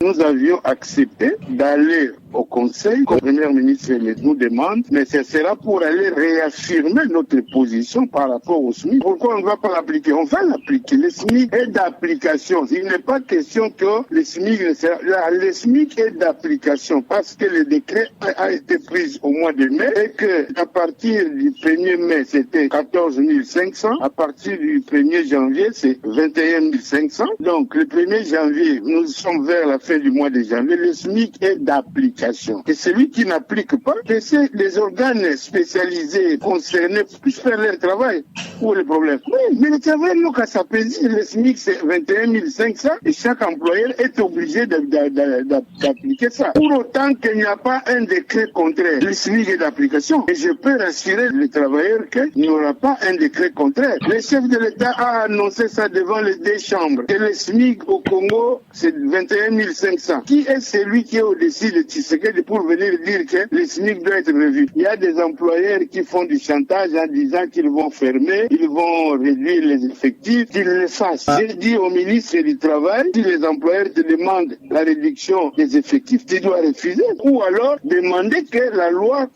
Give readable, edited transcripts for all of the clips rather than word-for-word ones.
nous avions accepté d'aller au Conseil, comme le Premier ministre nous demande, mais ce sera pour aller réaffirmer notre position par rapport au SMIC. Pourquoi on ne va pas l'appliquer? On va l'appliquer. Le SMIC est d'application. Il n'est pas question que le SMIC ne sera... Le SMIC est d'application parce que le décret a été pris au mois de mai et que à partir du 1er mai, c'était 14 500. À partir du 1er janvier, c'est 21 500. Donc, le 1er janvier, nous sommes vers la fin du mois de janvier. Le SMIC est d'application. Et celui qui n'applique pas, c'est les organes spécialisés concernés puissent faire leur travail. Où est le problème? Oui, mais le travail n'a qu'à s'apaiser. Le SMIC, c'est 21 500 et chaque employeur est obligé d'appliquer ça. Pour autant qu'il n'y a pas un décret contraire. Le SMIC est d'application. Et je peux rassurer les travailleurs qu'il n'y aura pas un décret contraire. Le chef de l'État a annoncé ça devant les deux chambres. Que le SMIC au Congo, c'est 21 500. Qui est celui qui est au-dessus de Tshisekedi pour venir dire que le SMIC doit être revu? Il y a des employeurs qui font du chantage en disant qu'ils vont fermer, ils vont réduire les effectifs, qu'ils le fassent. J'ai dit au ministre du Travail, si les employeurs te demandent la réduction des effectifs, tu dois refuser. Ou alors demander que la loi,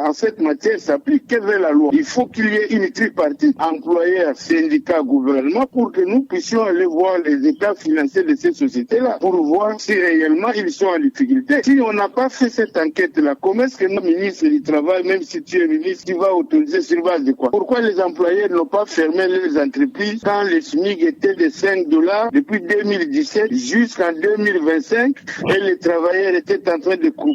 en cette matière, s'applique. Quelle est la loi? Il faut qu'il y ait une tripartite, employeurs, syndicats, gouvernement, pour que nous puissions aller voir les états financiers de ces sociétés-là, pour voir si réellement ils sont en difficulté. Si on n'a pas fait cette enquête-là, comment est-ce que le ministre du Travail, même si tu es ministre, tu vas autoriser sur base de quoi? Pourquoi les employeurs n'ont pas fermé leurs entreprises quand le SMIC était de $5 depuis 2017 jusqu'en 2025 et les travailleurs étaient en train de couper